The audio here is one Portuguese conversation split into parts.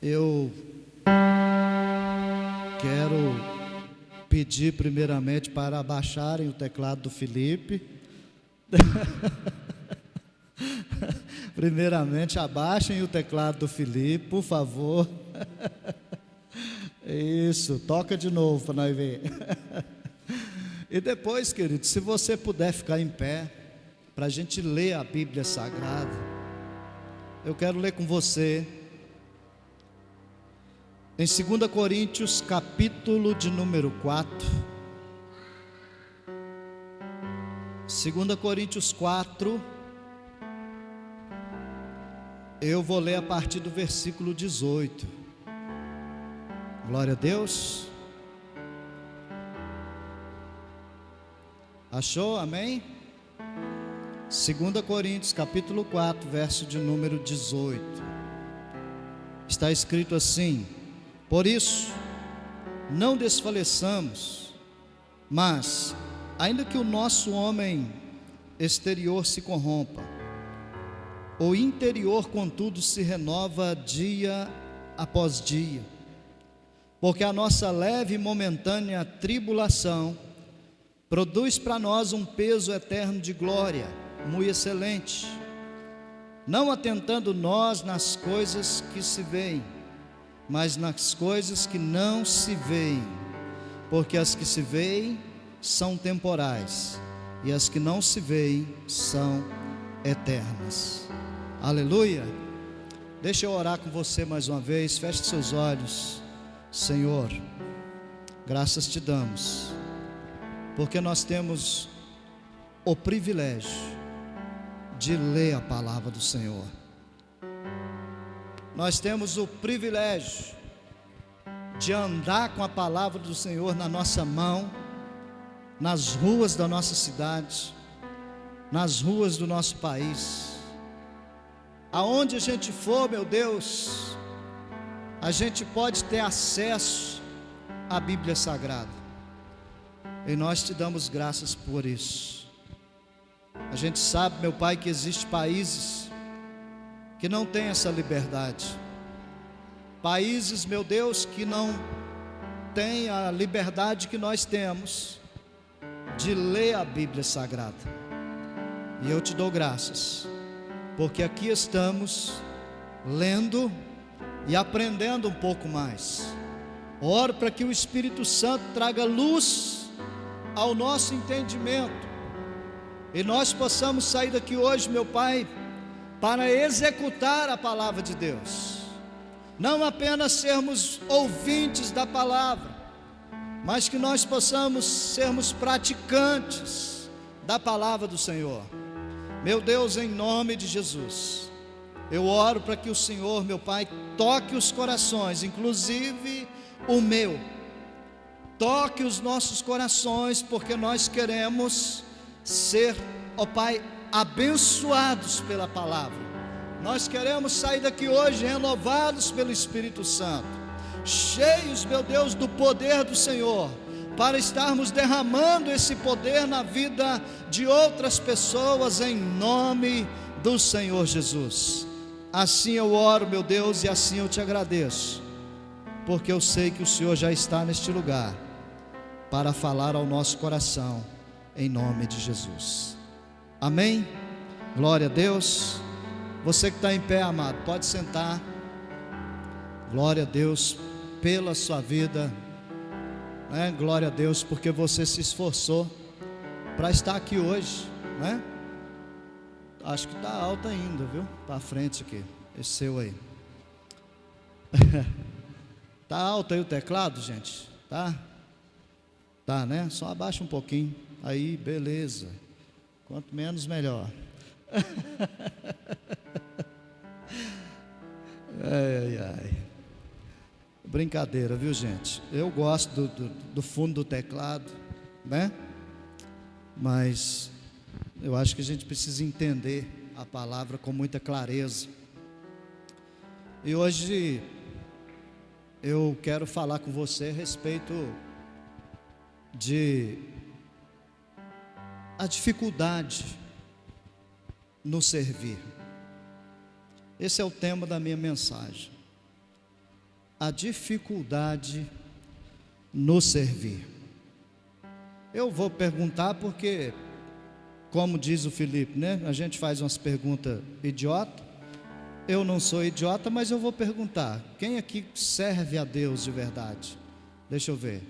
Eu quero pedir primeiramente para abaixarem o teclado do Felipe. Primeiramente, abaixem o teclado do Felipe, por favor. Isso, toca de novo para nós ver. E depois, querido, se você puder ficar em pé, para a gente ler a Bíblia Sagrada, eu quero ler com você em 2 Coríntios, capítulo de número 4. 2 Coríntios 4, eu vou ler a partir do versículo 18. Glória a Deus. Achou? Amém? 2 Coríntios, capítulo 4, verso de número 18. Está escrito assim: por isso, não desfaleçamos, mas, ainda que o nosso homem exterior se corrompa, o interior, contudo, se renova dia após dia, porque a nossa leve e momentânea tribulação produz para nós um peso eterno de glória, muito excelente, não atentando nós nas coisas que se veem, mas nas coisas que não se veem, porque as que se veem são temporais, e as que não se veem são eternas. Aleluia. Deixa eu orar com você mais uma vez. Feche seus olhos. Senhor, graças te damos, porque nós temos o privilégio de ler a palavra do Senhor. Nós temos o privilégio de andar com a palavra do Senhor na nossa mão, nas ruas da nossa cidade, nas ruas do nosso país. Aonde a gente for, meu Deus, a gente pode ter acesso à Bíblia Sagrada, e nós te damos graças por isso. A gente sabe, meu Pai, que existem países que não têm essa liberdade, países, meu Deus, que não têm a liberdade que nós temos de ler a Bíblia Sagrada. E eu te dou graças, porque aqui estamos lendo e aprendendo um pouco mais. Oro para que o Espírito Santo traga luz ao nosso entendimento, e nós possamos sair daqui hoje, meu Pai, para executar a palavra de Deus, não apenas sermos ouvintes da palavra, mas que nós possamos sermos praticantes da palavra do Senhor. Meu Deus, em nome de Jesus, eu oro para que o Senhor, meu Pai, toque os corações, inclusive o meu. Toque os nossos corações, porque nós queremos ser, ó Pai, abençoados pela palavra. Nós queremos sair daqui hoje renovados pelo Espírito Santo, cheios, meu Deus, do poder do Senhor, para estarmos derramando esse poder na vida de outras pessoas, em nome do Senhor Jesus. Assim eu oro, meu Deus, e assim eu te agradeço, porque eu sei que o Senhor já está neste lugar para falar ao nosso coração, em nome de Jesus. Amém? Glória a Deus. Você que está em pé, amado, pode sentar. Glória a Deus pela sua vida, né? Glória a Deus porque você se esforçou para estar aqui hoje, né? Acho que está alto ainda, viu? Para frente aqui, esse seu aí. Está alto aí o teclado, gente? Tá? Tá, né? Só abaixa um pouquinho. Aí, beleza. Quanto menos, melhor. Ai, ai. Brincadeira, viu, gente? Eu gosto do fundo do teclado, né? Mas eu acho que a gente precisa entender a palavra com muita clareza. E hoje eu quero falar com você a respeito de a dificuldade no servir. Esse é o tema da minha mensagem. a dificuldade no servir. Eu vou perguntar porque, como diz o Felipe, né? A gente faz umas perguntas idiota. Eu não sou idiota, mas eu vou perguntar: quem aqui serve a Deus de verdade? Deixa eu ver.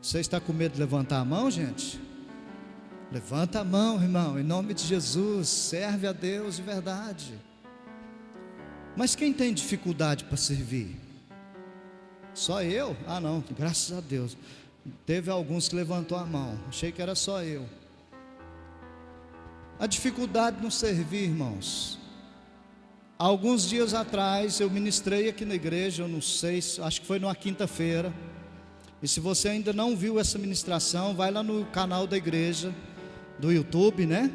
Você está com medo de levantar a mão, gente? Levanta a mão, irmão, em nome de Jesus. Serve a Deus de verdade. Mas quem tem dificuldade para servir? Só eu? Ah, não, graças a Deus. Teve alguns que levantou a mão. Achei que era só eu. A dificuldade no servir, irmãos. Alguns dias atrás eu ministrei aqui na igreja, eu não sei, acho que foi numa quinta-feira. E se você ainda não viu essa ministração, vai lá no canal da igreja, do YouTube, né?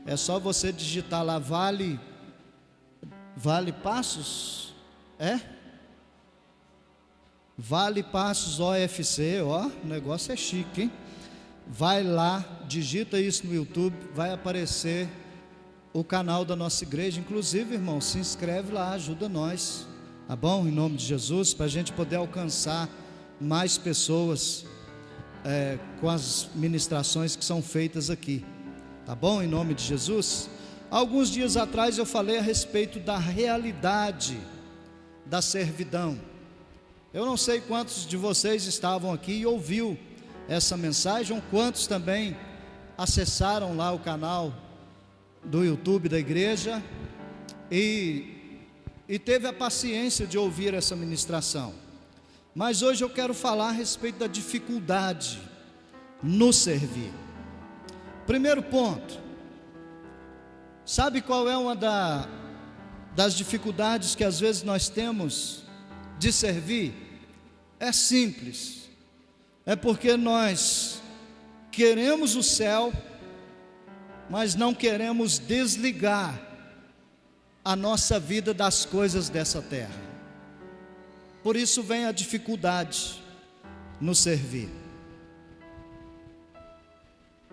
É só você digitar lá Vale Passos, Vale Passos OFC, ó, o negócio é chique, hein? Vai lá, digita isso no YouTube, vai aparecer o canal da nossa igreja. Inclusive, irmão, se inscreve lá, ajuda nós, tá bom? Em nome de Jesus, para a gente poder alcançar mais pessoas com as ministrações que são feitas aqui, tá bom? Em nome de Jesus. Alguns dias atrás eu falei a respeito da realidade da servidão. Eu não sei quantos de vocês estavam aqui e ouviu essa mensagem, ou quantos também acessaram lá o canal do YouTube da igreja e teve a paciência de ouvir essa ministração. Mas hoje eu quero falar a respeito da dificuldade no servir. Primeiro ponto, sabe qual é uma das dificuldades que às vezes nós temos de servir? É simples, é porque nós queremos o céu, mas não queremos desligar a nossa vida das coisas dessa terra. Por isso vem a dificuldade no servir.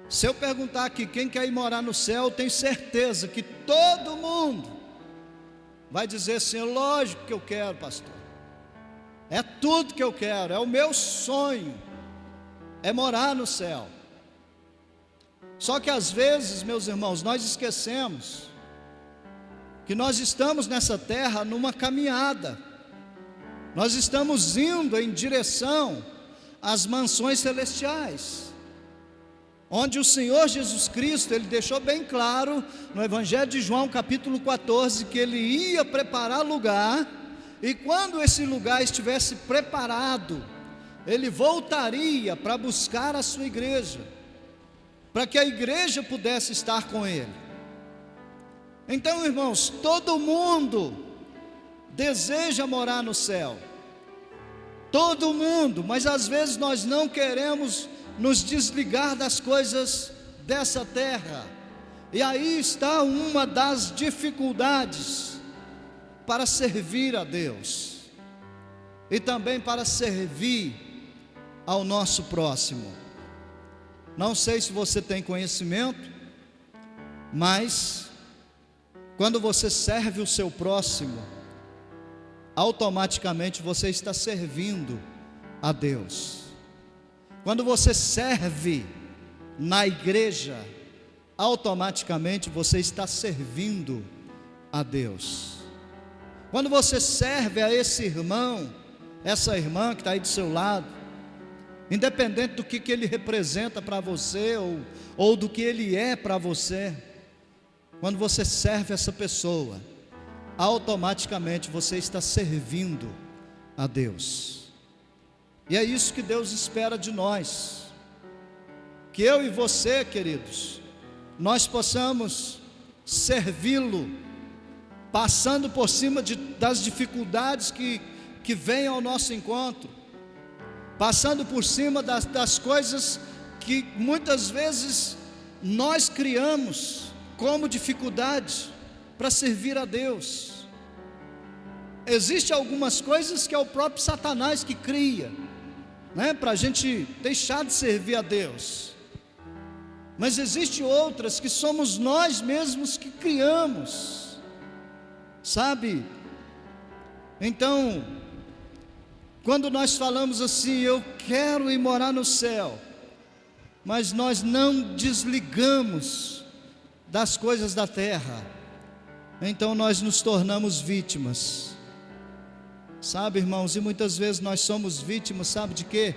Se eu perguntar aqui quem quer ir morar no céu, eu tenho certeza que todo mundo vai dizer assim: lógico que eu quero, pastor, é tudo que eu quero, é o meu sonho, é morar no céu. Só que às vezes, meus irmãos, nós esquecemos que nós estamos nessa terra numa caminhada. Nós estamos indo em direção às mansões celestiais, onde o Senhor Jesus Cristo, Ele deixou bem claro no Evangelho de João capítulo 14, que Ele ia preparar lugar, e quando esse lugar estivesse preparado, Ele voltaria para buscar a sua igreja, para que a igreja pudesse estar com Ele. Então, irmãos, todo mundo deseja morar no céu, todo mundo, mas às vezes nós não queremos nos desligar das coisas dessa terra, e aí está uma das dificuldades para servir a Deus, e também para servir ao nosso próximo. Não sei se você tem conhecimento, mas quando você serve o seu próximo, automaticamente você está servindo a Deus. Quando você serve na igreja, automaticamente você está servindo a Deus. Quando você serve a esse irmão, essa irmã que está aí do seu lado, independente do que ele representa para você, ou do que ele é para você, quando você serve essa pessoa, automaticamente você está servindo a Deus. E é isso que Deus espera de nós, que eu e você, queridos, nós possamos servi-lo, passando por cima das dificuldades que vêm ao nosso encontro, passando por cima das coisas que muitas vezes nós criamos como dificuldade para servir a Deus. Existem algumas coisas que é o próprio Satanás que cria, né, para a gente deixar de servir a Deus. Mas existem outras que somos nós mesmos que criamos, sabe? Então, quando nós falamos assim, eu quero ir morar no céu, mas nós não desligamos das coisas da terra, então nós nos tornamos vítimas. Sabe, irmãos, e muitas vezes nós somos vítimas, sabe de quê?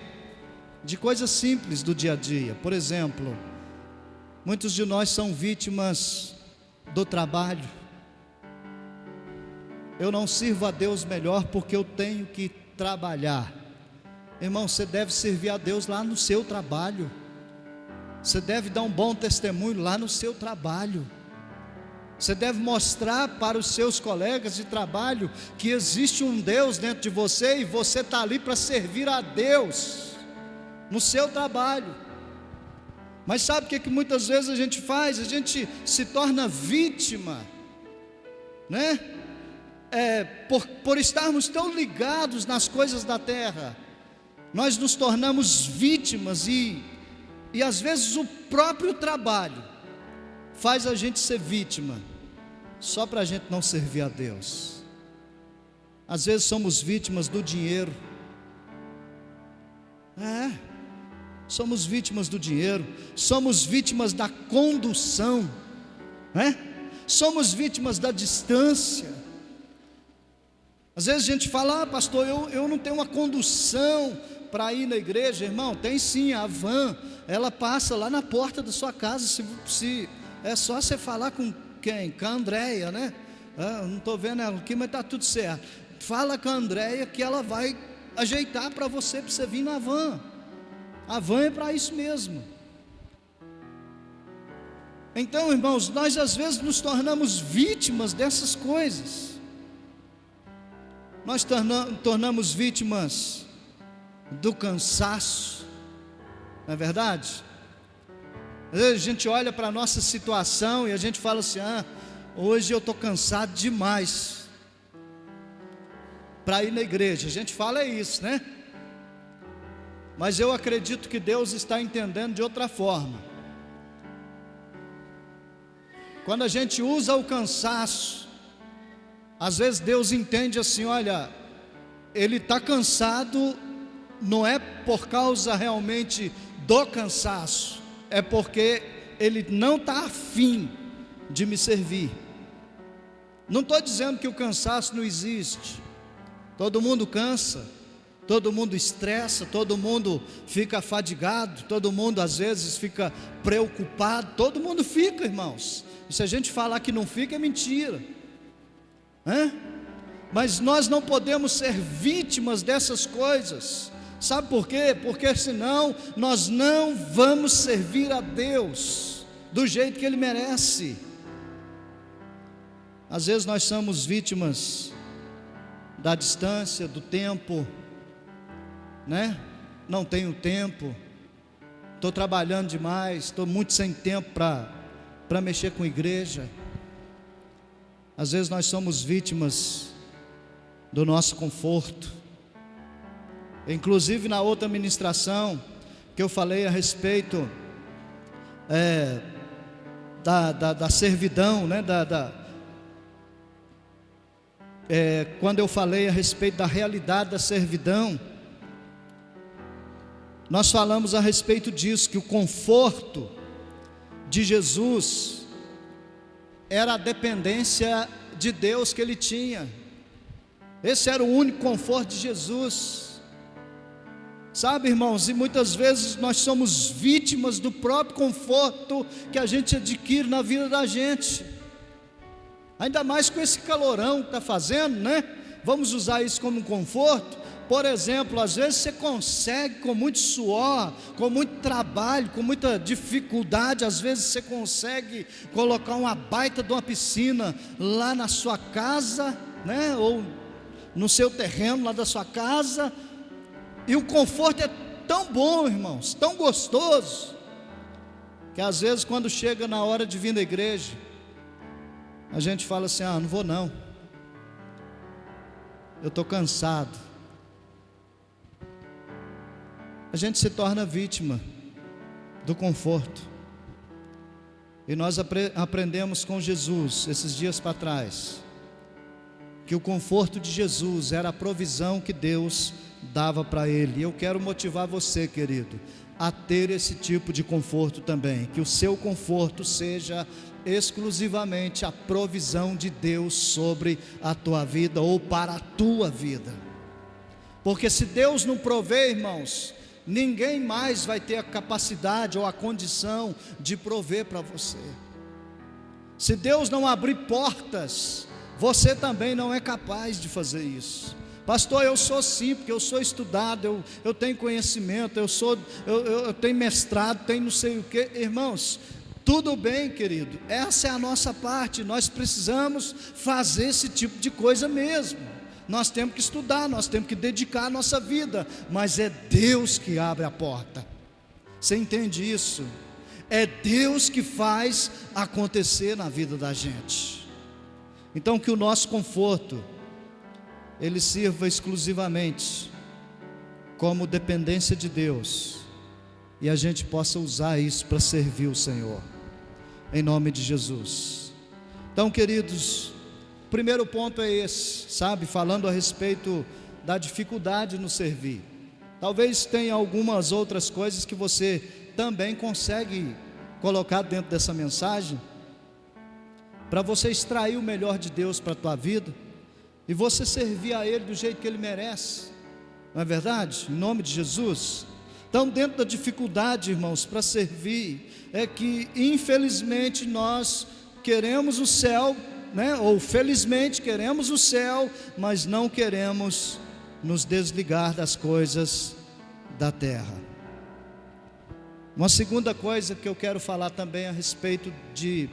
De coisas simples do dia a dia. Por exemplo, muitos de nós são vítimas do trabalho. Eu não sirvo a Deus melhor porque eu tenho que trabalhar. Irmão, você deve servir a Deus lá no seu trabalho. Você deve dar um bom testemunho lá no seu trabalho. Você deve mostrar para os seus colegas de trabalho que existe um Deus dentro de você e você está ali para servir a Deus no seu trabalho. Mas sabe o que muitas vezes a gente faz? A gente se torna vítima, né? Por estarmos tão ligados nas coisas da terra, nós nos tornamos vítimas e às vezes o próprio trabalho faz a gente ser vítima, só para a gente não servir a Deus. Às vezes somos vítimas do dinheiro, somos vítimas do dinheiro, somos vítimas da condução, somos vítimas da distância. Às vezes a gente fala, pastor, eu não tenho uma condução para ir na igreja. Irmão, tem sim, a van, ela passa lá na porta da sua casa. Se é só você falar com quem? Com a Andréia, né? Eu não estou vendo ela aqui, mas está tudo certo. Fala com a Andréia que ela vai ajeitar para você vir na van. A van é para isso mesmo. Então, irmãos, nós às vezes nos tornamos vítimas dessas coisas. Nós tornamos vítimas do cansaço, não é verdade? Às vezes a gente olha para a nossa situação e a gente fala assim, hoje eu estou cansado demais para ir na igreja. A gente fala isso, né? Mas eu acredito que Deus está entendendo de outra forma. Quando a gente usa o cansaço, às vezes Deus entende assim, olha, ele está cansado, não é por causa realmente do cansaço, é porque ele não está afim de me servir. Não estou dizendo que o cansaço não existe. Todo mundo cansa, todo mundo estressa, todo mundo fica afadigado, todo mundo às vezes fica preocupado, todo mundo fica, irmãos. E se a gente falar que não fica, é mentira. Mas nós não podemos ser vítimas dessas coisas. Sabe por quê? Porque senão nós não vamos servir a Deus do jeito que Ele merece. Às vezes nós somos vítimas da distância, do tempo, né? Não tenho tempo, estou trabalhando demais, estou muito sem tempo para mexer com igreja. Às vezes nós somos vítimas do nosso conforto. Inclusive na outra ministração que eu falei a respeito da servidão, né? Quando eu falei a respeito da realidade da servidão, nós falamos a respeito disso, que o conforto de Jesus era a dependência de Deus que Ele tinha. Esse era o único conforto de Jesus. Sabe, irmãos, e muitas vezes nós somos vítimas do próprio conforto que a gente adquire na vida da gente. Ainda mais com esse calorão que está fazendo, né? Vamos usar isso como um conforto. Por exemplo, às vezes você consegue com muito suor, com muito trabalho, com muita dificuldade, às vezes você consegue colocar uma baita de uma piscina lá na sua casa, né? Ou no seu terreno lá da sua casa, e o conforto é tão bom, irmãos, tão gostoso, que às vezes quando chega na hora de vir na igreja, a gente fala assim, não vou não, eu estou cansado. A gente se torna vítima do conforto. E nós aprendemos com Jesus, esses dias para trás, que o conforto de Jesus era a provisão que Deus dava para ele. E eu quero motivar você, querido, a ter esse tipo de conforto também, que o seu conforto seja exclusivamente a provisão de Deus sobre a tua vida ou para a tua vida. Porque se Deus não prover, irmãos, ninguém mais vai ter a capacidade ou a condição de prover para você. Se Deus não abrir portas, você também não é capaz de fazer isso. Pastor, eu sou sim, porque eu sou estudado, eu tenho conhecimento, eu tenho mestrado, tenho não sei o que. Irmãos, tudo bem, querido, essa é a nossa parte. Nós precisamos fazer esse tipo de coisa mesmo. Nós temos que estudar, nós temos que dedicar a nossa vida, mas é Deus que abre a porta. Você entende isso? É Deus que faz acontecer na vida da gente. Então que o nosso conforto ele sirva exclusivamente como dependência de Deus, e a gente possa usar isso para servir o Senhor, em nome de Jesus. Então, queridos, o primeiro ponto é esse, sabe, falando a respeito da dificuldade no servir. Talvez tenha algumas outras coisas que você também consegue colocar dentro dessa mensagem, para você extrair o melhor de Deus para a tua vida, e você servir a Ele do jeito que Ele merece, não é verdade? Em nome de Jesus. Então, dentro da dificuldade, irmãos, para servir, é que infelizmente nós queremos o céu, né? Ou felizmente queremos o céu, mas não queremos nos desligar das coisas da terra. Uma segunda coisa que eu quero falar também a respeito de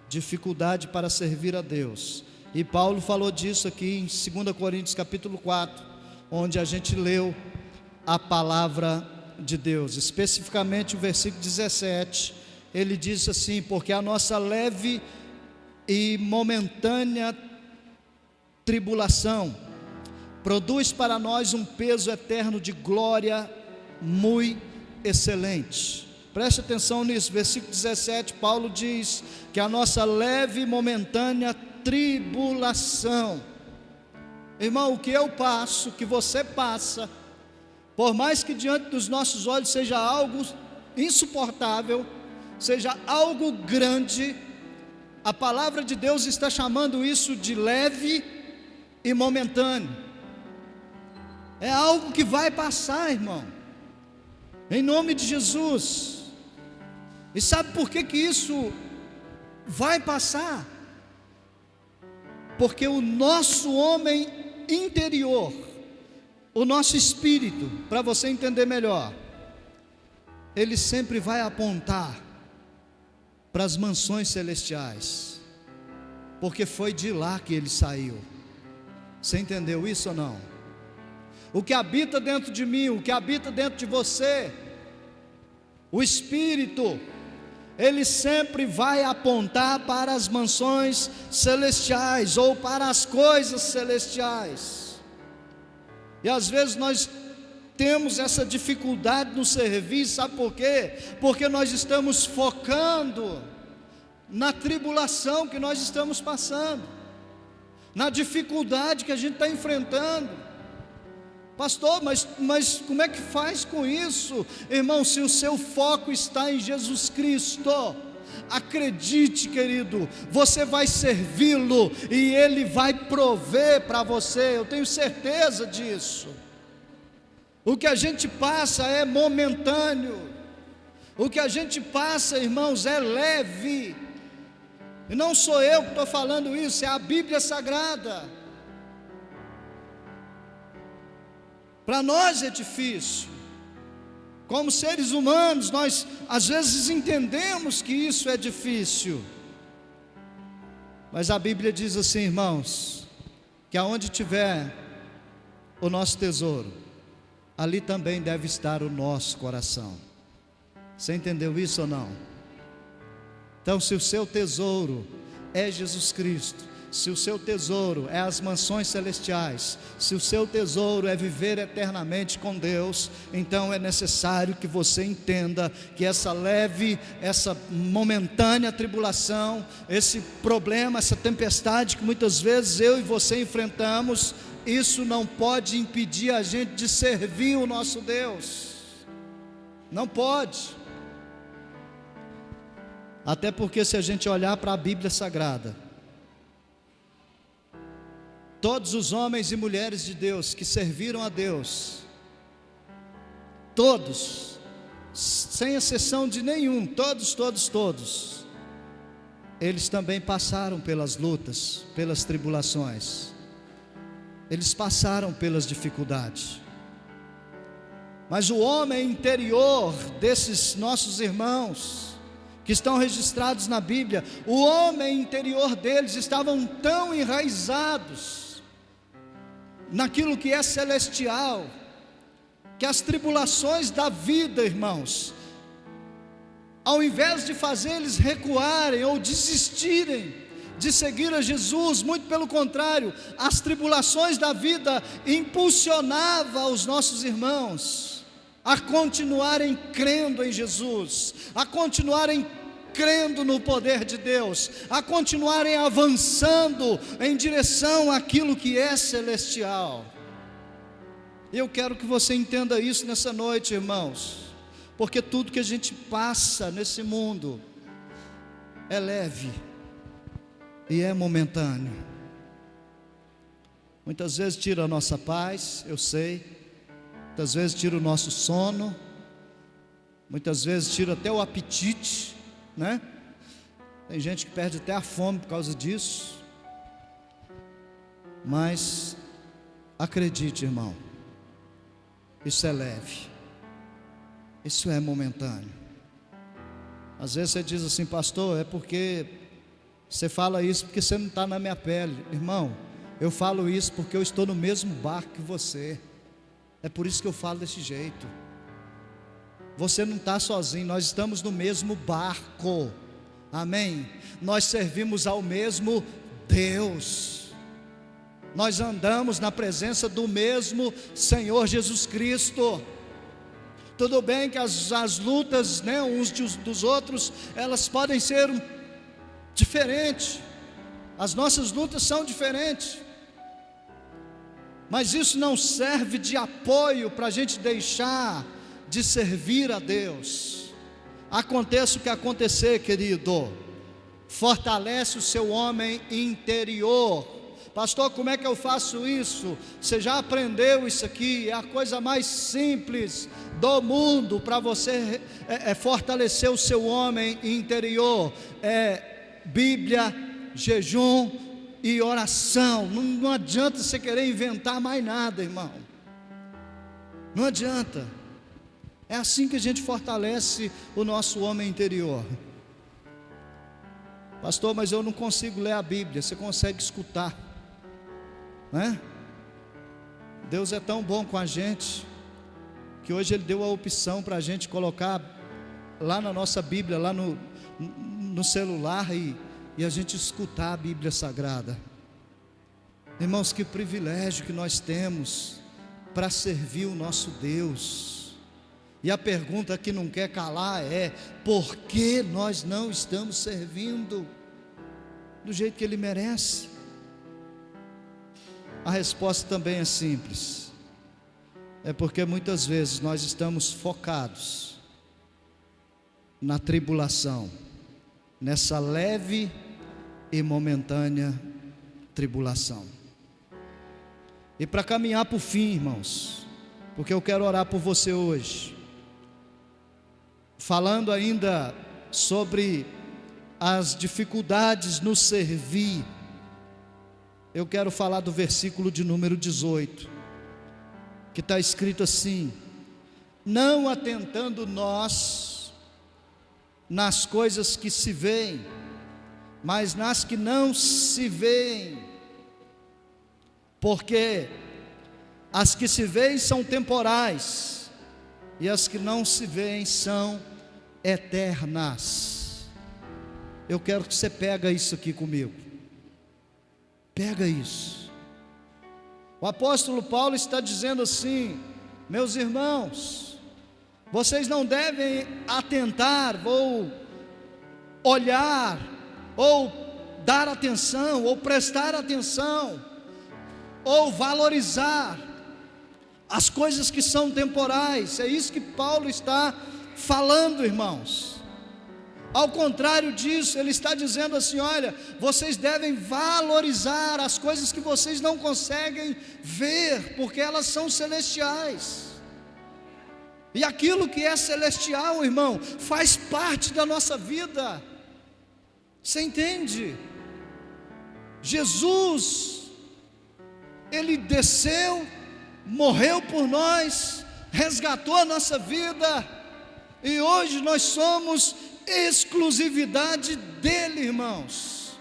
dificuldade para servir a Deus, e Paulo falou disso aqui em 2 Coríntios capítulo 4, onde a gente leu a palavra de Deus, especificamente o versículo 17, ele diz assim: porque a nossa leve e momentânea tribulação produz para nós um peso eterno de glória muito excelente. Preste atenção nisso, versículo 17, Paulo diz que a nossa leve e momentânea tribulação, irmão, o que eu passo, o que você passa, por mais que diante dos nossos olhos seja algo insuportável, seja algo grande, a palavra de Deus está chamando isso de leve e momentâneo. É algo que vai passar, irmão, em nome de Jesus. E sabe por que isso vai passar? Porque o nosso homem interior, o nosso espírito, para você entender melhor, ele sempre vai apontar para as mansões celestiais, porque foi de lá que ele saiu. Você entendeu isso ou não? O que habita dentro de mim, o que habita dentro de você, o espírito, ele sempre vai apontar para as mansões celestiais, ou para as coisas celestiais. E às vezes nós temos essa dificuldade no serviço, sabe por quê? Porque nós estamos focando na tribulação que nós estamos passando, na dificuldade que a gente está enfrentando. Pastor, mas como é que faz com isso? Irmão, se o seu foco está em Jesus Cristo, acredite, querido, você vai servi-lo e Ele vai prover para você, eu tenho certeza disso. O que a gente passa é momentâneo, o que a gente passa, irmãos, é leve, e não sou eu que estou falando isso, é a Bíblia Sagrada. Para nós é difícil, como seres humanos, nós às vezes entendemos que isso é difícil, mas a Bíblia diz assim, irmãos, que aonde tiver o nosso tesouro, ali também deve estar o nosso coração. Você entendeu isso ou não? Então, se o seu tesouro é Jesus Cristo, se o seu tesouro é as mansões celestiais, se o seu tesouro é viver eternamente com Deus, então é necessário que você entenda que essa leve, essa momentânea tribulação, esse problema, essa tempestade que muitas vezes eu e você enfrentamos, isso não pode impedir a gente de servir o nosso Deus. Não pode. Até porque, se a gente olhar para a Bíblia Sagrada, todos os homens e mulheres de Deus que serviram a Deus, todos, sem exceção de nenhum, todos, eles também passaram pelas lutas, pelas tribulações, eles passaram pelas dificuldades. Mas o homem interior desses nossos irmãos, que estão registrados na Bíblia, o homem interior deles estavam tão enraizados naquilo que é celestial, que as tribulações da vida, irmãos, ao invés de fazer eles recuarem ou desistirem de seguir a Jesus, muito pelo contrário, as tribulações da vida impulsionavam os nossos irmãos a continuarem crendo em Jesus, a continuarem crendo no poder de Deus, a continuarem avançando em direção àquilo que é celestial. Eu quero que você entenda isso nessa noite, irmãos, porque tudo que a gente passa nesse mundo é leve e é momentâneo. Muitas vezes tira a nossa paz, eu sei. Muitas vezes tira o nosso sono, muitas vezes tira até o apetite, né? Tem gente que perde até a fome por causa disso. Mas acredite, irmão, isso é leve, isso é momentâneo. Às vezes você diz assim: pastor, é porque você fala isso porque você não está na minha pele. Irmão, eu falo isso porque eu estou no mesmo barco que você. É por isso que eu falo desse jeito. Você não está sozinho, nós estamos no mesmo barco, amém? Nós servimos ao mesmo Deus, nós andamos na presença do mesmo Senhor Jesus Cristo. Tudo bem que as lutas, né, uns dos outros, elas podem ser diferentes, as nossas lutas são diferentes, mas isso não serve de apoio para a gente deixar de servir a Deus. Aconteça o que acontecer, querido, fortalece o seu homem interior. Pastor, como é que eu faço isso? Você já aprendeu isso aqui? É a coisa mais simples do mundo para você fortalecer o seu homem interior. É Bíblia, jejum e oração. Não adianta você querer inventar mais nada, irmão. Não adianta. É assim que a gente fortalece o nosso homem interior. Pastor, mas eu não consigo ler a Bíblia. Você consegue escutar, né? Deus é tão bom com a gente, que hoje Ele deu a opção para a gente colocar lá na nossa Bíblia, lá no celular, e a gente escutar a Bíblia Sagrada. Irmãos, que privilégio que nós temos para servir o nosso Deus. E a pergunta que não quer calar é: por que nós não estamos servindo do jeito que Ele merece? A resposta também é simples. É porque muitas vezes nós estamos focados na tribulação, nessa leve e momentânea tribulação. E para caminhar para o fim, irmãos, porque eu quero orar por você hoje, falando ainda sobre as dificuldades no servir, eu quero falar do versículo de número 18, que está escrito assim: não atentando nós nas coisas que se veem, mas nas que não se veem, porque as que se veem são temporais, e as que não se veem são eternas. Eu quero que você pegue isso aqui comigo. Pega isso. O apóstolo Paulo está dizendo assim: meus irmãos, vocês não devem atentar, ou olhar, ou dar atenção, ou prestar atenção, ou valorizar as coisas que são temporais. É isso que Paulo está falando, irmãos. Ao contrário disso, ele está dizendo assim: olha, vocês devem valorizar as coisas que vocês não conseguem ver, porque elas são celestiais. E aquilo que é celestial, irmão, faz parte da nossa vida. Você entende? Jesus, Ele desceu, morreu por nós, resgatou a nossa vida, e hoje nós somos exclusividade dEle, irmãos.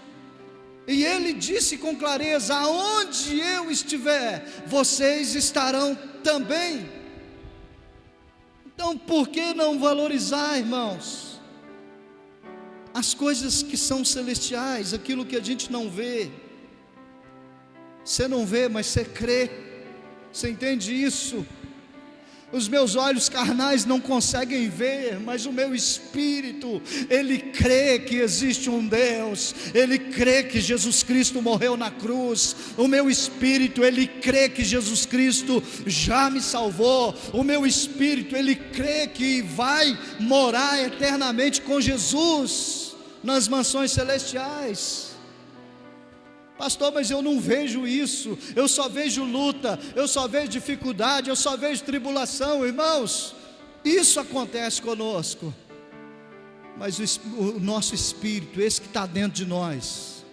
E Ele disse com clareza: aonde eu estiver, vocês estarão também. Então, por que não valorizar, irmãos, as coisas que são celestiais, aquilo que a gente não vê? Você não vê, mas você crê. Você entende isso? Os meus olhos carnais não conseguem ver, mas o meu espírito, ele crê que existe um Deus, ele crê que Jesus Cristo morreu na cruz. O meu espírito, ele crê que Jesus Cristo já me salvou. O meu espírito, ele crê que vai morar eternamente com Jesus nas mansões celestiais. Pastor, mas eu não vejo isso, eu só vejo luta, eu só vejo dificuldade, eu só vejo tribulação. Irmãos, isso acontece conosco, mas o nosso espírito, esse que está dentro de nós,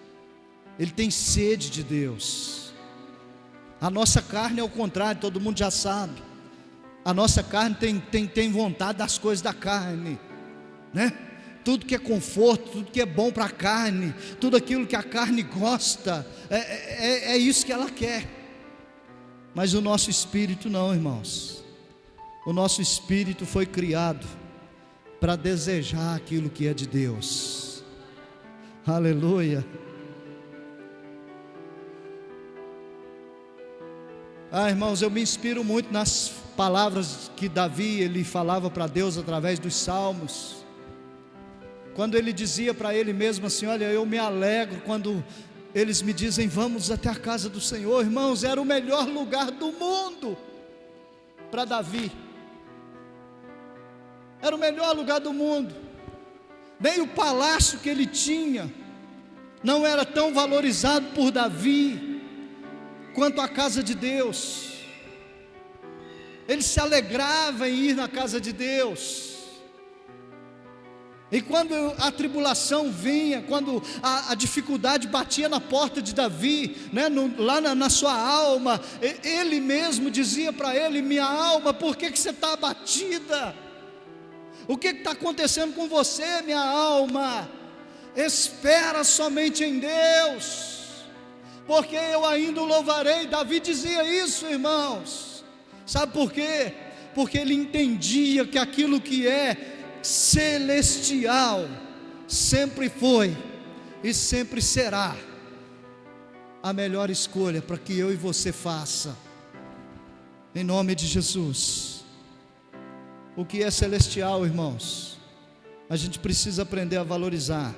ele tem sede de Deus. A nossa carne é o contrário, todo mundo já sabe. A nossa carne tem vontade das coisas da carne, né? Tudo que é conforto, tudo que é bom para a carne, tudo aquilo que a carne gosta, é isso que ela quer. Mas o nosso espírito não, irmãos. O nosso espírito foi criado para desejar aquilo que é de Deus. Aleluia. Irmãos, eu me inspiro muito nas palavras que Davi, ele falava para Deus através dos salmos. Quando ele dizia para ele mesmo assim: olha, eu me alegro quando eles me dizem vamos até a casa do Senhor. Irmãos, era o melhor lugar do mundo para Davi. Era o melhor lugar do mundo. Nem o palácio que ele tinha não era tão valorizado por Davi quanto a casa de Deus. Ele se alegrava em ir na casa de Deus. E quando a tribulação vinha, quando a dificuldade batia na porta de Davi, né, lá na sua alma, ele mesmo dizia para ele: minha alma, por que você está abatida? O que está acontecendo com você, minha alma? Espera somente em Deus, porque eu ainda o louvarei. Davi dizia isso, irmãos. Sabe por quê? Porque ele entendia que aquilo que é celestial sempre foi e sempre será a melhor escolha para que eu e você faça, em nome de Jesus. O que é celestial, irmãos, a gente precisa aprender a valorizar.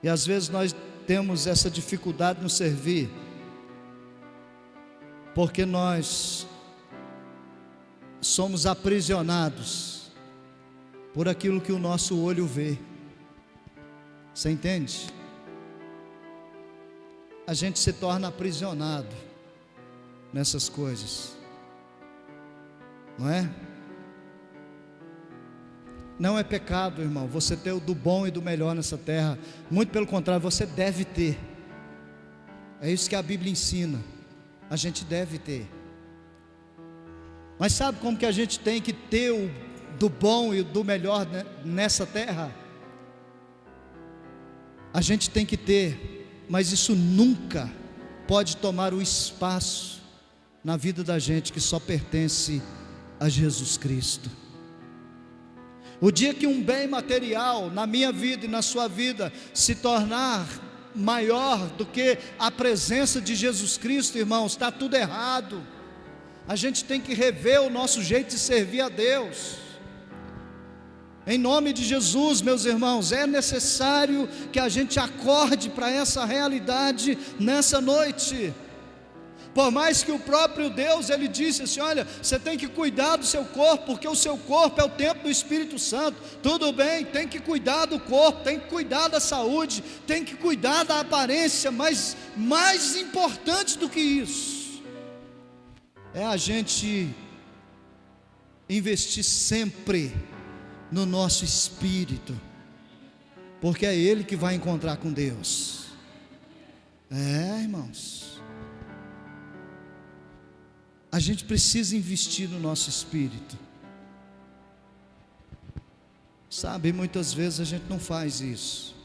E às vezes nós temos essa dificuldade no servir, porque nós somos aprisionados por aquilo que o nosso olho vê. Você entende? A gente se torna aprisionado nessas coisas, não é? Não é pecado, irmão, você ter o do bom e do melhor nessa terra. Muito pelo contrário, você deve ter. É isso que a Bíblia ensina. A gente deve ter. Mas sabe como que a gente tem que ter o do bom e do melhor nessa terra? A gente tem que ter, mas isso nunca pode tomar o espaço na vida da gente que só pertence a Jesus Cristo. O dia que um bem material na minha vida e na sua vida se tornar maior do que a presença de Jesus Cristo, irmãos, está tudo errado. A gente tem que rever o nosso jeito de servir a Deus. Em nome de Jesus, meus irmãos, é necessário que a gente acorde para essa realidade nessa noite. Por mais que o próprio Deus, Ele disse assim, olha, você tem que cuidar do seu corpo, porque o seu corpo é o templo do Espírito Santo. Tudo bem, tem que cuidar do corpo, tem que cuidar da saúde, tem que cuidar da aparência, mas mais importante do que isso, é a gente investir sempre no nosso espírito, porque é Ele que vai encontrar com Deus. Irmãos, a gente precisa investir no nosso espírito. Sabe, muitas vezes a gente não faz isso.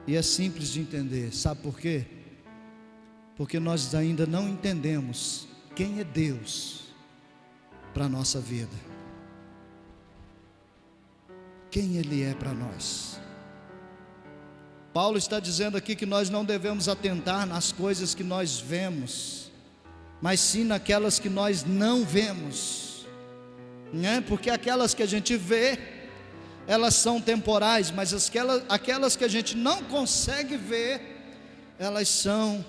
E é simples de entender, sabe por quê? Porque nós ainda não entendemos quem é Deus para a nossa vida. Quem Ele é para nós. Paulo está dizendo aqui que nós não devemos atentar nas coisas que nós vemos, mas sim naquelas que nós não vemos, né? Porque aquelas que a gente vê, elas são temporais, mas aquelas que a gente não consegue ver, elas são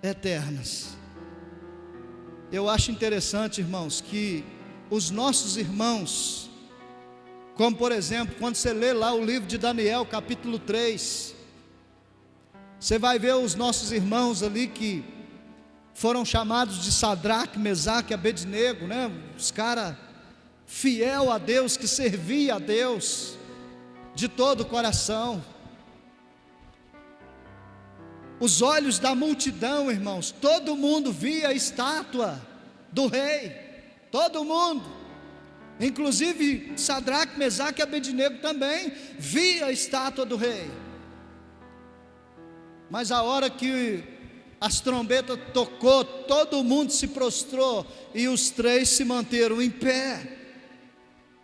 eternas. Eu acho interessante, irmãos, que os nossos irmãos, como por exemplo, quando você lê lá o livro de Daniel, capítulo 3, você vai ver os nossos irmãos ali que foram chamados de Sadraque, Mesaque e Abednego, né? Os caras fiel a Deus, que servia a Deus de todo o coração. Os olhos da multidão, irmãos, todo mundo via a estátua do rei, todo mundo, inclusive Sadraque, Mesaque e Abednego também via a estátua do rei. Mas a hora que as trombetas tocou, todo mundo se prostrou e os três se manteram em pé.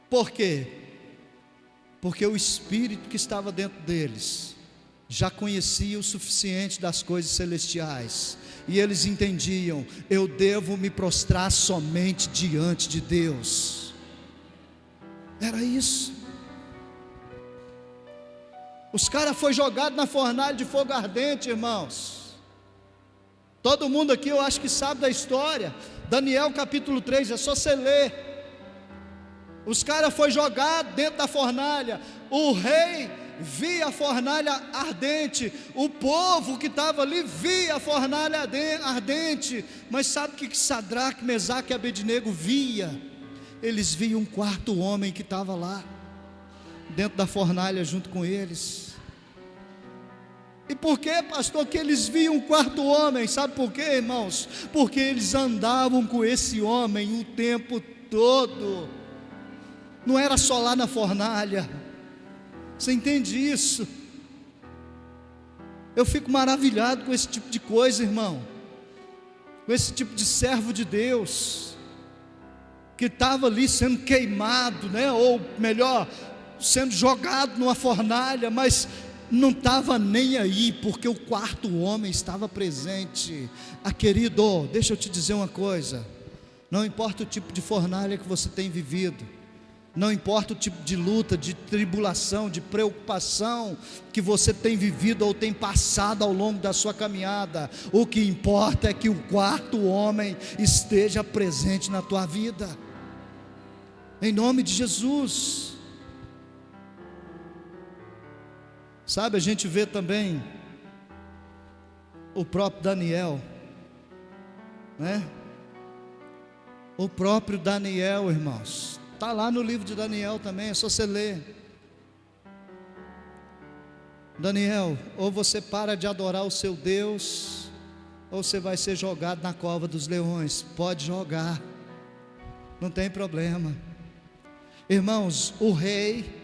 Por quê? Porque o Espírito que estava dentro deles já conhecia o suficiente das coisas celestiais, e eles entendiam: eu devo me prostrar somente diante de Deus. Era isso. Os caras foram jogados na fornalha de fogo ardente, irmãos. Todo mundo aqui eu acho que sabe da história. Daniel capítulo 3, é só você ler. Os caras foram jogados dentro da fornalha. O rei via a fornalha ardente, o povo que estava ali via a fornalha ardente. Mas sabe o que Sadraque, Mesaque e Abednego via? Eles viam um quarto homem que estava lá dentro da fornalha junto com eles. E por que, pastor, que eles viam um quarto homem? Sabe por quê, irmãos? Porque eles andavam com esse homem o tempo todo. Não era só lá na fornalha. Você entende isso? Eu fico maravilhado com esse tipo de coisa, irmão, com esse tipo de servo de Deus, que estava ali sendo queimado, né? Ou melhor, sendo jogado numa fornalha, mas não estava nem aí, porque o quarto homem estava presente. Querido, deixa eu te dizer uma coisa: não importa o tipo de fornalha que você tem vivido, não importa o tipo de luta, de tribulação, de preocupação que você tem vivido ou tem passado ao longo da sua caminhada, o que importa é que o quarto homem esteja presente na tua vida, em nome de Jesus. Sabe, a gente vê também o próprio Daniel, né? O próprio Daniel, irmãos, está lá no livro de Daniel também, é só você ler. Daniel, ou você para de adorar o seu Deus, ou você vai ser jogado na cova dos leões. Pode jogar, não tem problema. Irmãos, o rei,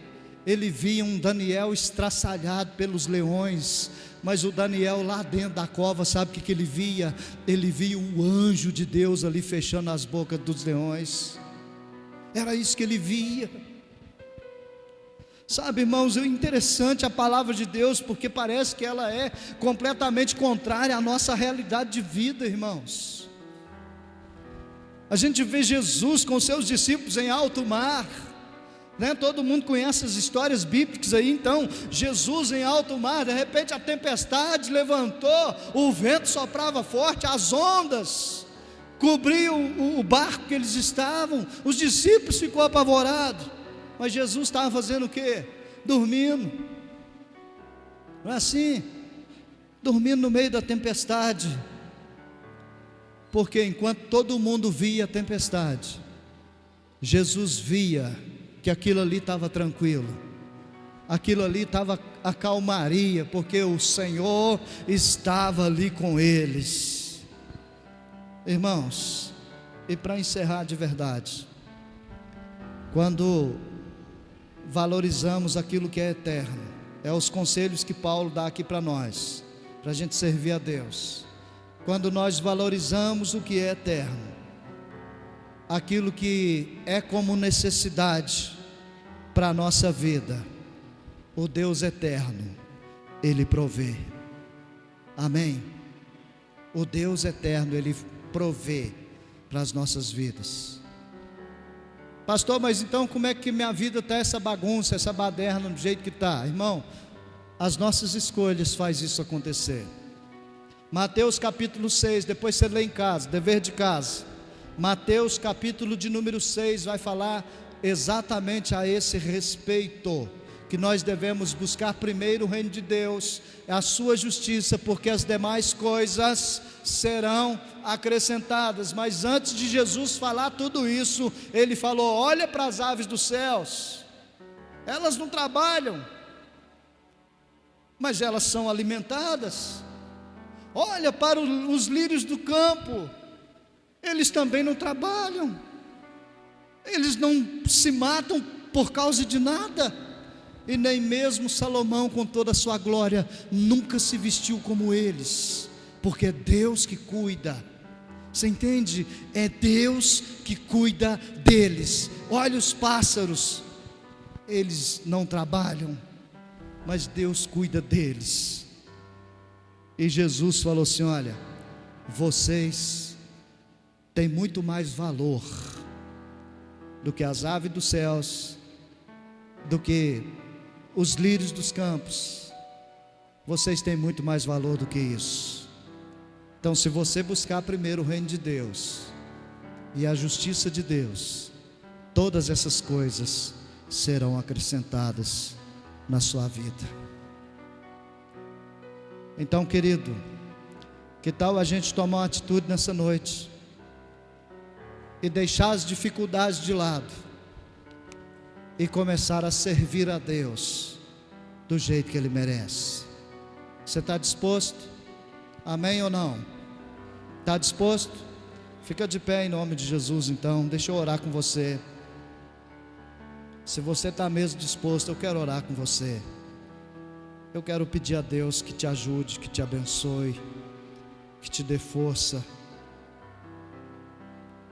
ele via um Daniel estraçalhado pelos leões, mas o Daniel lá dentro da cova, sabe o que ele via? Ele via o anjo de Deus ali fechando as bocas dos leões. Era isso que ele via. Sabe, irmãos, é interessante a palavra de Deus, porque parece que ela é completamente contrária à nossa realidade de vida, irmãos. A gente vê Jesus com seus discípulos em alto mar, né? Todo mundo conhece as histórias bíblicas aí. Então, Jesus em alto mar, de repente a tempestade levantou, o vento soprava forte, as ondas cobriam o barco que eles estavam, os discípulos ficou apavorados, mas Jesus estava fazendo o quê? Dormindo. Não é assim? Dormindo no meio da tempestade. Porque enquanto todo mundo via a tempestade, Jesus via que aquilo ali estava tranquilo, aquilo ali estava a calmaria, porque o Senhor estava ali com eles. Irmãos, e para encerrar de verdade, quando valorizamos aquilo que é eterno, é os conselhos que Paulo dá aqui para nós, para a gente servir a Deus. Quando nós valorizamos o que é eterno, aquilo que é como necessidade para a nossa vida, o Deus eterno, Ele provê. Amém? O Deus eterno, Ele provê para as nossas vidas. Pastor, mas então como é que minha vida está essa bagunça, essa baderna do jeito que está? Irmão, as nossas escolhas fazem isso acontecer. Mateus capítulo 6, depois você lê em casa, dever de casa. Mateus capítulo de número 6 vai falar exatamente a esse respeito, que nós devemos buscar primeiro o reino de Deus, a sua justiça, porque as demais coisas serão acrescentadas. Mas antes de Jesus falar tudo isso, Ele falou: olha para as aves dos céus, elas não trabalham, mas elas são alimentadas. Olha para os lírios do campo, eles também não trabalham, eles não se matam por causa de nada, e nem mesmo Salomão, com toda a sua glória, nunca se vestiu como eles, porque é Deus que cuida. Você entende? É Deus que cuida deles. Olha os pássaros, eles não trabalham, mas Deus cuida deles. E Jesus falou assim: olha, vocês têm muito mais valor do que as aves dos céus, do que os lírios dos campos. Vocês têm muito mais valor do que isso. Então, se você buscar primeiro o reino de Deus e a justiça de Deus, todas essas coisas serão acrescentadas na sua vida. Então, querido, que tal a gente tomar uma atitude nessa noite e deixar as dificuldades de lado e começar a servir a Deus do jeito que Ele merece? Você está disposto? Amém ou não? Está disposto? Fica de pé em nome de Jesus. Então, deixa eu orar com você. Se você está mesmo disposto, eu quero orar com você. Eu quero pedir a Deus que te ajude, que te abençoe, que te dê força.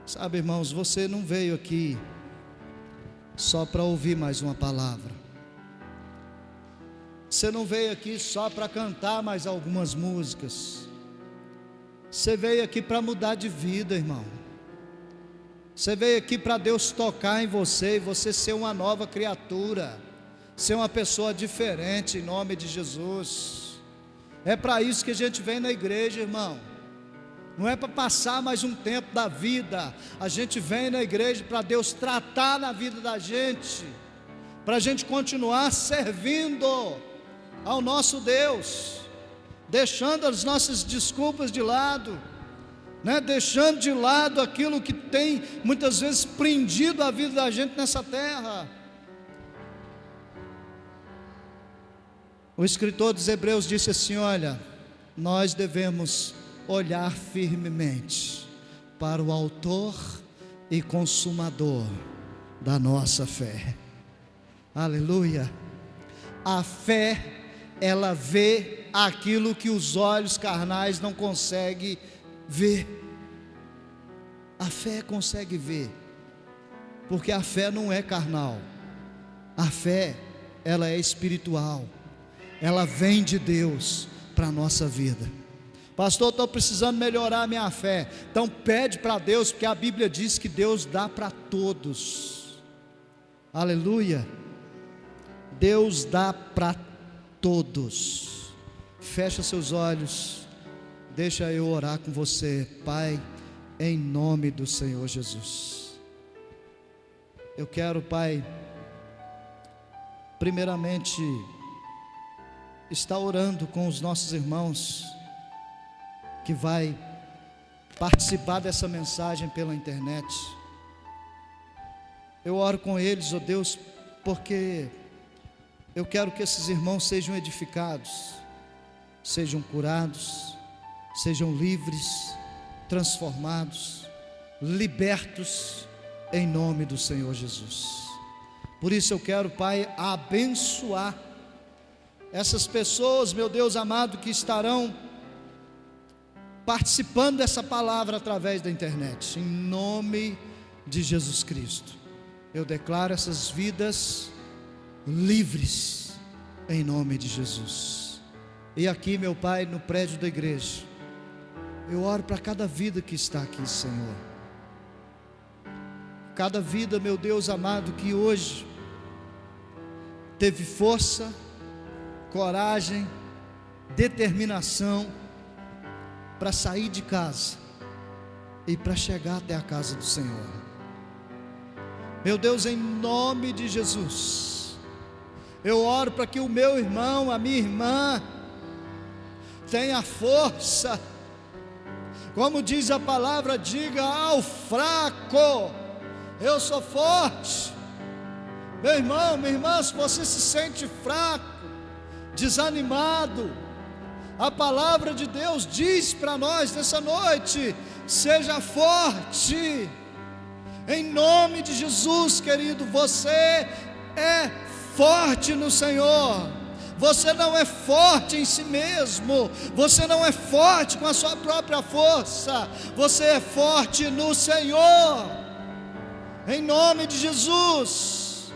Sabe, irmãos, você não veio aqui só para ouvir mais uma palavra. Você não veio aqui só para cantar mais algumas músicas. Você veio aqui para mudar de vida, irmão. Você veio aqui para Deus tocar em você e você ser uma nova criatura, ser uma pessoa diferente em nome de Jesus. É para isso que a gente vem na igreja, irmão. Não é para passar mais um tempo da vida. A gente vem na igreja para Deus tratar na vida da gente, para a gente continuar servindo ao nosso Deus, deixando as nossas desculpas de lado, né? Deixando de lado aquilo que tem muitas vezes prendido a vida da gente nessa terra. O escritor dos Hebreus disse assim: olha, nós devemos olhar firmemente para o autor e consumador da nossa fé. Aleluia. A fé, ela vê aquilo que os olhos carnais não conseguem ver. A fé consegue ver, porque a fé não é carnal, a fé ela é espiritual, ela vem de Deus para a nossa vida. Pastor, estou precisando melhorar a minha fé. Então pede para Deus, porque a Bíblia diz que Deus dá para todos. Aleluia. Deus dá para todos. Fecha seus olhos, deixa eu orar com você. Pai, em nome do Senhor Jesus, eu quero, Pai, primeiramente estar orando com os nossos irmãos que vai participar dessa mensagem pela internet. Eu oro com eles, ó Deus, porque eu quero que esses irmãos sejam edificados, sejam curados, sejam livres, transformados, libertos, em nome do Senhor Jesus. Por isso eu quero, Pai, abençoar essas pessoas, meu Deus amado, que estarão participando dessa palavra através da internet, em nome de Jesus Cristo. Eu declaro essas vidas livres, em nome de Jesus. E aqui, meu Pai, no prédio da igreja, eu oro para cada vida que está aqui, Senhor. Cada vida, meu Deus amado, que hoje teve força, coragem, determinação para sair de casa e para chegar até a casa do Senhor. Meu Deus, em nome de Jesus, eu oro para que o meu irmão, a minha irmã, tenha força. Como diz a palavra, diga ao fraco: eu sou forte. Meu irmão, minha irmã, se você se sente fraco, desanimado, a palavra de Deus diz para nós nessa noite: seja forte, em nome de Jesus, querido. Você é forte no Senhor. Você não é forte em si mesmo, você não é forte com a sua própria força, você é forte no Senhor, em nome de Jesus.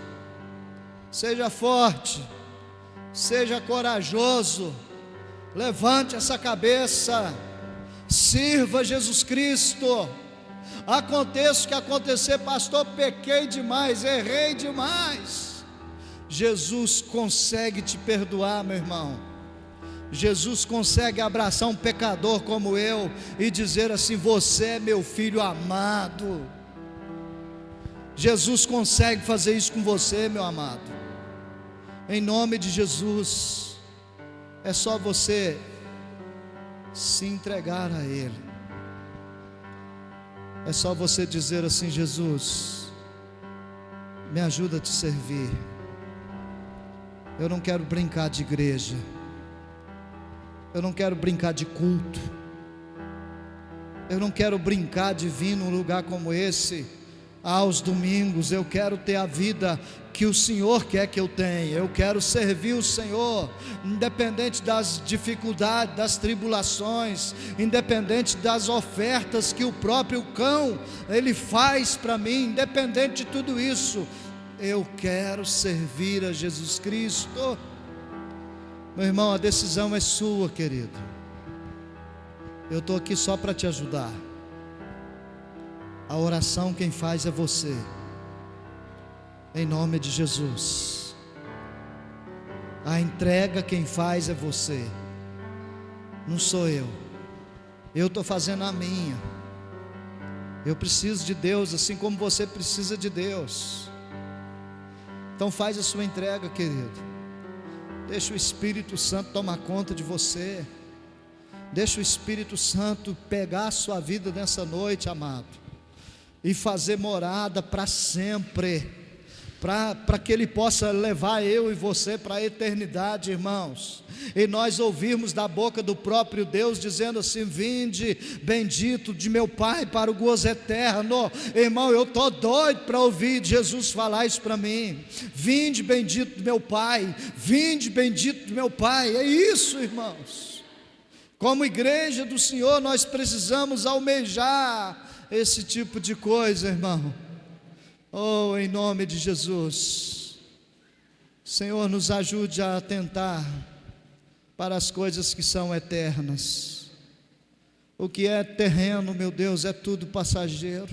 Seja forte, seja corajoso, levante essa cabeça, sirva Jesus Cristo. Aconteça o que acontecer, pastor, pequei demais, errei demais, Jesus consegue te perdoar, meu irmão. Jesus consegue abraçar um pecador como eu e dizer assim: você é meu filho amado. Jesus consegue fazer isso com você, meu amado. Em nome de Jesus, é só você se entregar a Ele. É só você dizer assim: Jesus, me ajuda a te servir. Eu não quero brincar de igreja, eu não quero brincar de culto, eu não quero brincar de vir num lugar como esse aos domingos. Eu quero ter a vida que o Senhor quer que eu tenha. Eu quero servir o Senhor, independente das dificuldades, das tribulações, independente das ofertas que o próprio cão ele faz para mim, independente de tudo isso, eu quero servir a Jesus Cristo. Meu irmão, a decisão é sua, querido. Eu estou aqui só para te ajudar. A oração quem faz é você, em nome de Jesus. A entrega quem faz é você, não sou eu. Eu estou fazendo a minha. Eu preciso de Deus, assim como você precisa de Deus. Então faz a sua entrega, querido. Deixa o Espírito Santo tomar conta de você. Deixa o Espírito Santo pegar a sua vida nessa noite, amado, e fazer morada para sempre, para que Ele possa levar eu e você para a eternidade, irmãos. E nós ouvirmos da boca do próprio Deus dizendo assim: vinde bendito de meu Pai para o gozo eterno. Irmão, eu estou doido para ouvir Jesus falar isso para mim. Vinde bendito do meu Pai, vinde bendito do meu Pai. É isso, irmãos. Como igreja do Senhor, nós precisamos almejar esse tipo de coisa, irmão. Oh, em nome de Jesus. Senhor, nos ajude a atentar para as coisas que são eternas. O que é terreno, meu Deus, é tudo passageiro.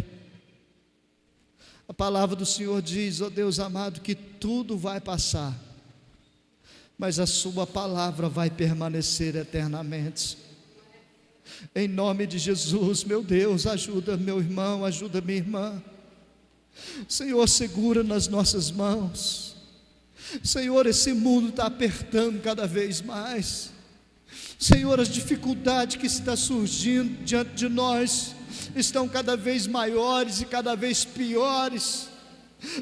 A palavra do Senhor diz, ó Deus amado, que tudo vai passar, mas a sua palavra vai permanecer eternamente. Em nome de Jesus, meu Deus, ajuda meu irmão, ajuda minha irmã. Senhor, segura nas nossas mãos. Senhor, esse mundo está apertando cada vez mais. Senhor, as dificuldades que estão surgindo diante de nós estão cada vez maiores e cada vez piores.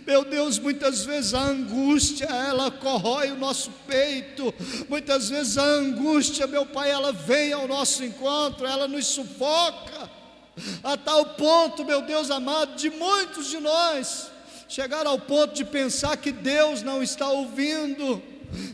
Meu Deus, muitas vezes a angústia, ela corrói o nosso peito. Muitas vezes a angústia, meu Pai, ela vem ao nosso encontro, ela nos sufoca, a tal ponto, meu Deus amado, de muitos de nós chegar ao ponto de pensar que Deus não está ouvindo.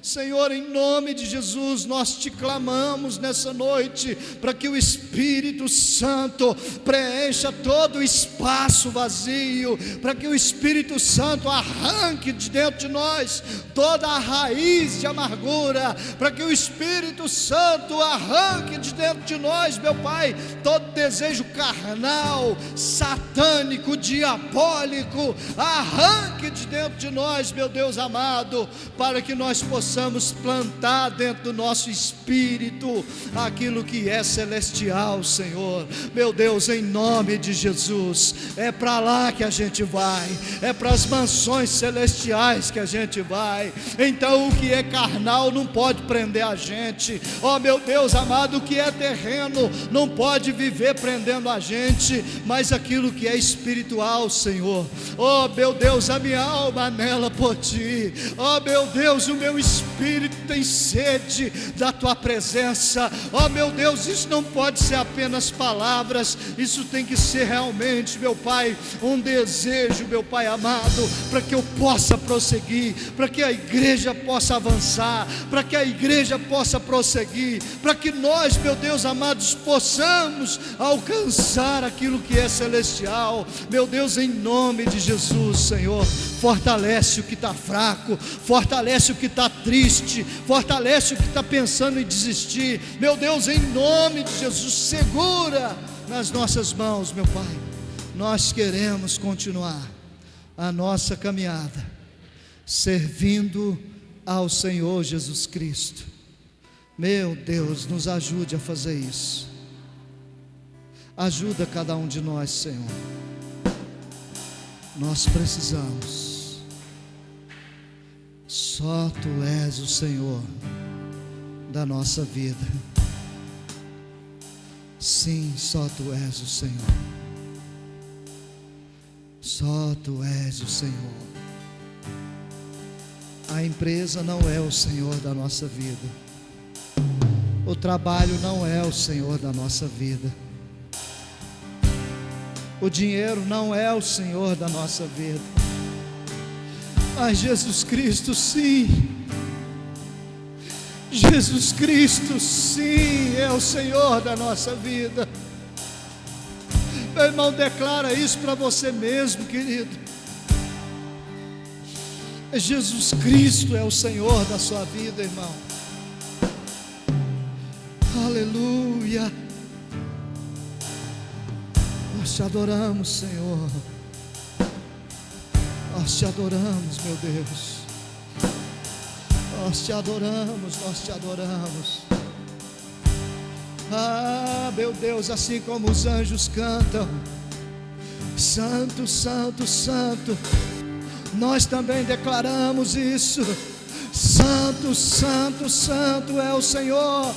Senhor, em nome de Jesus, nós te clamamos nessa noite, para que o Espírito Santo preencha todo o espaço vazio, para que o Espírito Santo arranque de dentro de nós toda a raiz de amargura, para que o Espírito Santo arranque de dentro de nós, meu Pai, todo desejo carnal, satânico, diabólico, arranque de dentro de nós, meu Deus amado, para que nós possamos plantar dentro do nosso espírito aquilo que é celestial, Senhor. Meu Deus, em nome de Jesus, é para lá que a gente vai, é para as mansões celestiais que a gente vai. Então o que é carnal não pode prender a gente, ó meu Deus amado, o que é terreno não pode viver prendendo a gente, mas aquilo que é espiritual, Senhor. Ó meu Deus, a minha alma anela por ti, ó meu Deus, o meu espírito tem sede da tua presença. Ó meu Deus, isso não pode ser apenas palavras, isso tem que ser realmente, meu Pai, um desejo, meu Pai amado, para que eu possa prosseguir, para que a igreja possa avançar, para que a igreja possa prosseguir, para que nós, meu Deus amados, possamos alcançar aquilo que é celestial. Meu Deus, em nome de Jesus, Senhor, fortalece o que está fraco, fortalece o que está triste, fortalece o que está pensando em desistir. Meu Deus, em nome de Jesus, segura nas nossas mãos, meu Pai. Nós queremos continuar a nossa caminhada servindo ao Senhor Jesus Cristo. Meu Deus, nos ajude a fazer isso. Ajuda cada um de nós, Senhor. Nós precisamos. Só Tu és o Senhor da nossa vida. Sim, só Tu és o Senhor. Só Tu és o Senhor. A empresa não é o Senhor da nossa vida. O trabalho não é o Senhor da nossa vida. O dinheiro não é o Senhor da nossa vida. Mas Jesus Cristo, sim. Jesus Cristo, sim, é o Senhor da nossa vida. Meu irmão, declara isso para você mesmo, querido. Jesus Cristo é o Senhor da sua vida, irmão. Aleluia. Nós te adoramos, Senhor. Nós te adoramos, meu Deus. Nós te adoramos, nós te adoramos. Ah, meu Deus, assim como os anjos cantam, Santo, Santo, Santo, nós também declaramos isso. Santo, Santo, Santo é o Senhor.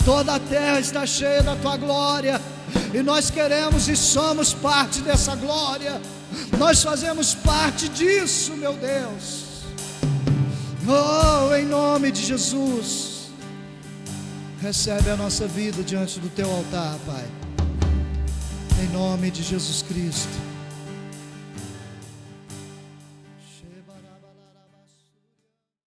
Toda a terra está cheia da Tua glória, e nós queremos e somos parte dessa glória. Nós fazemos parte disso, meu Deus. Oh, em nome de Jesus, recebe a nossa vida diante do Teu altar, Pai. Em nome de Jesus Cristo.